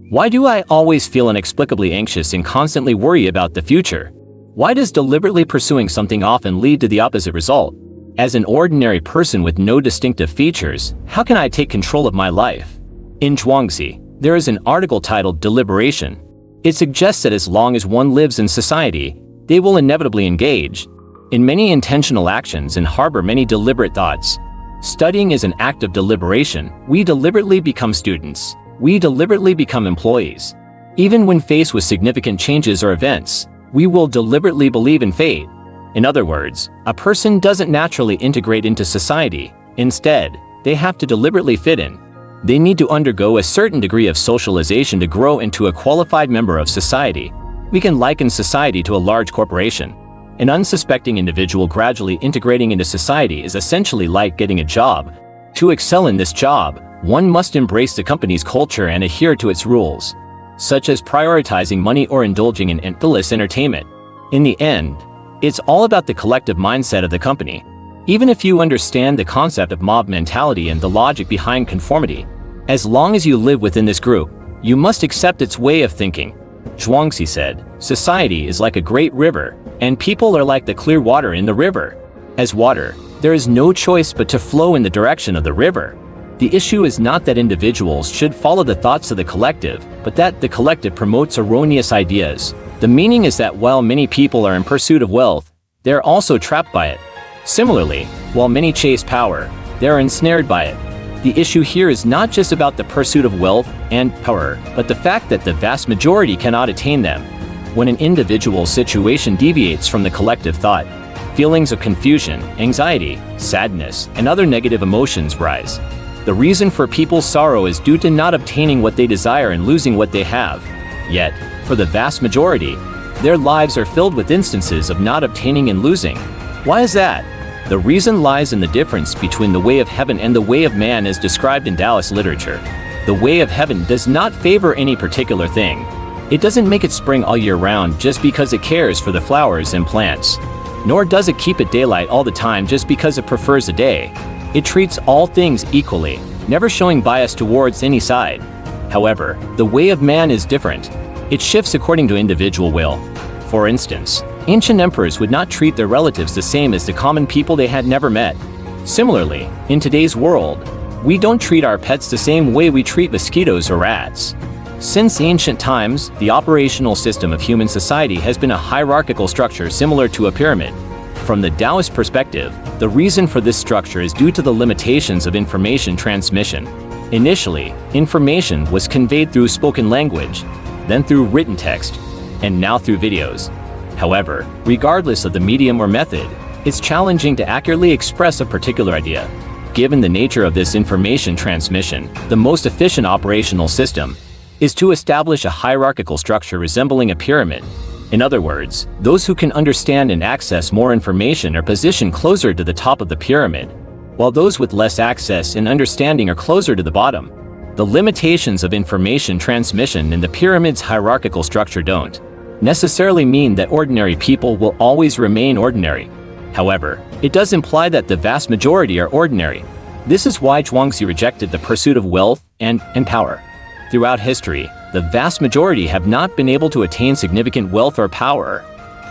Why do I always feel inexplicably anxious and constantly worry about the future? Why does deliberately pursuing something often lead to the opposite result? As an ordinary person with no distinctive features, how can I take control of my life? In Zhuangzi, there is an article titled Deliberation. It suggests that as long as one lives in society, they will inevitably engage in many intentional actions and harbor many deliberate thoughts. Studying is an act of deliberation. We deliberately become students. We deliberately become employees. Even when faced with significant changes or events, we will deliberately believe in fate. In other words, a person doesn't naturally integrate into society. Instead, they have to deliberately fit in. They need to undergo a certain degree of socialization to grow into a qualified member of society. We can liken society to a large corporation. An unsuspecting individual gradually integrating into society is essentially like getting a job. To excel in this job, one must embrace the company's culture and adhere to its rules, such as prioritizing money or indulging in endless entertainment. In the end, it's all about the collective mindset of the company. Even if you understand the concept of mob mentality and the logic behind conformity, as long as you live within this group, you must accept its way of thinking. Zhuangzi said, "Society is like a great river, and people are like the clear water in the river. As water, there is no choice but to flow in the direction of the river. The issue is not that individuals should follow the thoughts of the collective, but that the collective promotes erroneous ideas. The meaning is that while many people are in pursuit of wealth, they are also trapped by it. Similarly, while many chase power, they are ensnared by it. The issue here is not just about the pursuit of wealth and power, but the fact that the vast majority cannot attain them. When an individual's situation deviates from the collective thought, feelings of confusion, anxiety, sadness, and other negative emotions rise. The reason for people's sorrow is due to not obtaining what they desire and losing what they have. Yet, for the vast majority, their lives are filled with instances of not obtaining and losing. Why is that? The reason lies in the difference between the way of heaven and the way of man as described in Taoist literature. The way of heaven does not favor any particular thing. It doesn't make it spring all year round just because it cares for the flowers and plants. Nor does it keep it daylight all the time just because it prefers a day. It treats all things equally, never showing bias towards any side. However, the way of man is different. It shifts according to individual will. For instance, ancient emperors would not treat their relatives the same as the common people they had never met. Similarly, in today's world, we don't treat our pets the same way we treat mosquitoes or rats. Since ancient times, the operational system of human society has been a hierarchical structure similar to a pyramid. From the Taoist perspective, the reason for this structure is due to the limitations of information transmission. Initially, information was conveyed through spoken language, then through written text, and now through videos. However, regardless of the medium or method, it's challenging to accurately express a particular idea. Given the nature of this information transmission, the most efficient operational system is to establish a hierarchical structure resembling a pyramid. In other words, those who can understand and access more information are positioned closer to the top of the pyramid, while those with less access and understanding are closer to the bottom. The limitations of information transmission in the pyramid's hierarchical structure don't necessarily mean that ordinary people will always remain ordinary. However, it does imply that the vast majority are ordinary. This is why Zhuangzi rejected the pursuit of wealth and power. Throughout history, the vast majority have not been able to attain significant wealth or power.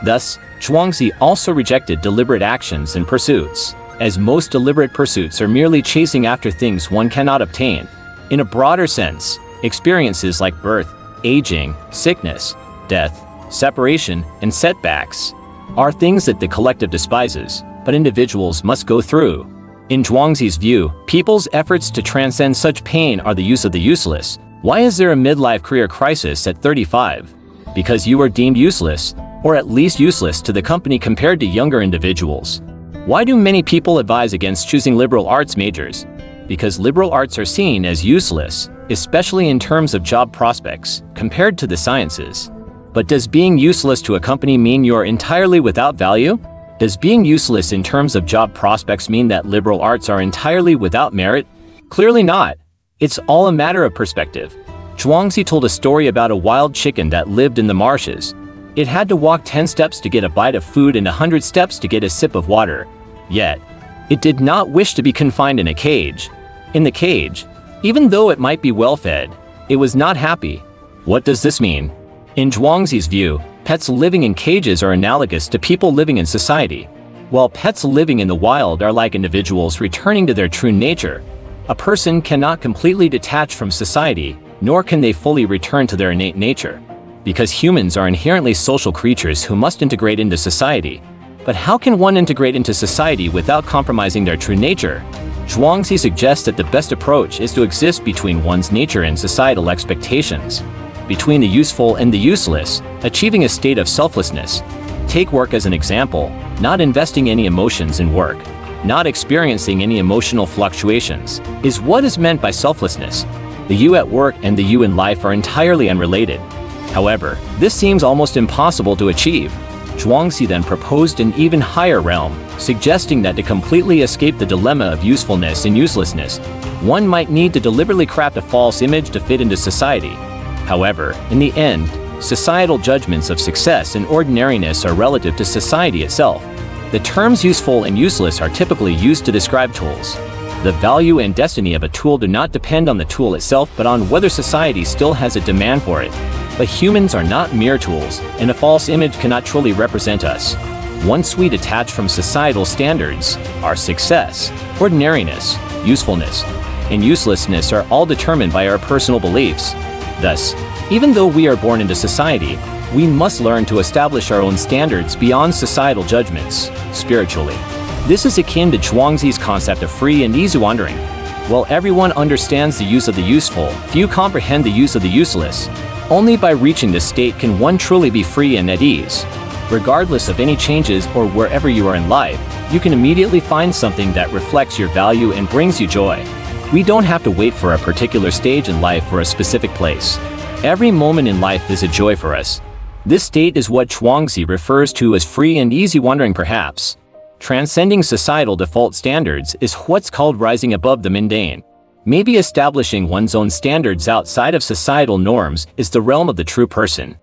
Thus, Zhuangzi also rejected deliberate actions and pursuits, as most deliberate pursuits are merely chasing after things one cannot obtain. In a broader sense, experiences like birth, aging, sickness, death, separation, and setbacks are things that the collective despises, but individuals must go through. In Zhuangzi's view, people's efforts to transcend such pain are the use of the useless. Why is there a midlife career crisis at 35? Because you are deemed useless, or at least useless to the company compared to younger individuals. Why do many people advise against choosing liberal arts majors? Because liberal arts are seen as useless, especially in terms of job prospects, compared to the sciences. But does being useless to a company mean you're entirely without value? Does being useless in terms of job prospects mean that liberal arts are entirely without merit? Clearly not. It's all a matter of perspective. Zhuangzi told a story about a wild chicken that lived in the marshes. It had to walk 10 steps to get a bite of food and 100 steps to get a sip of water. Yet, it did not wish to be confined in a cage. In the cage, even though it might be well-fed, it was not happy. What does this mean? In Zhuangzi's view, pets living in cages are analogous to people living in society. While pets living in the wild are like individuals returning to their true nature, a person cannot completely detach from society, nor can they fully return to their innate nature. Because humans are inherently social creatures who must integrate into society. But how can one integrate into society without compromising their true nature? Zhuangzi suggests that the best approach is to exist between one's nature and societal expectations, between the useful and the useless, achieving a state of selflessness. Take work as an example, not investing any emotions in work, not experiencing any emotional fluctuations, is what is meant by selflessness. The you at work and the you in life are entirely unrelated. However, this seems almost impossible to achieve. Zhuangzi then proposed an even higher realm, suggesting that to completely escape the dilemma of usefulness and uselessness, one might need to deliberately craft a false image to fit into society. However, in the end, societal judgments of success and ordinariness are relative to society itself. The terms useful and useless are typically used to describe tools. The value and destiny of a tool do not depend on the tool itself but on whether society still has a demand for it. But humans are not mere tools, and a false image cannot truly represent us. Once we detach from societal standards, our success, ordinariness, usefulness, and uselessness are all determined by our personal beliefs. Thus, even though we are born into society, we must learn to establish our own standards beyond societal judgments, spiritually. This is akin to Zhuangzi's concept of free and easy wandering. While everyone understands the use of the useful, few comprehend the use of the useless. Only by reaching this state can one truly be free and at ease. Regardless of any changes or wherever you are in life, you can immediately find something that reflects your value and brings you joy. We don't have to wait for a particular stage in life or a specific place. Every moment in life is a joy for us. This state is what Zhuangzi refers to as free and easy wandering perhaps. Transcending societal default standards is what's called rising above the mundane. Maybe establishing one's own standards outside of societal norms is the realm of the true person.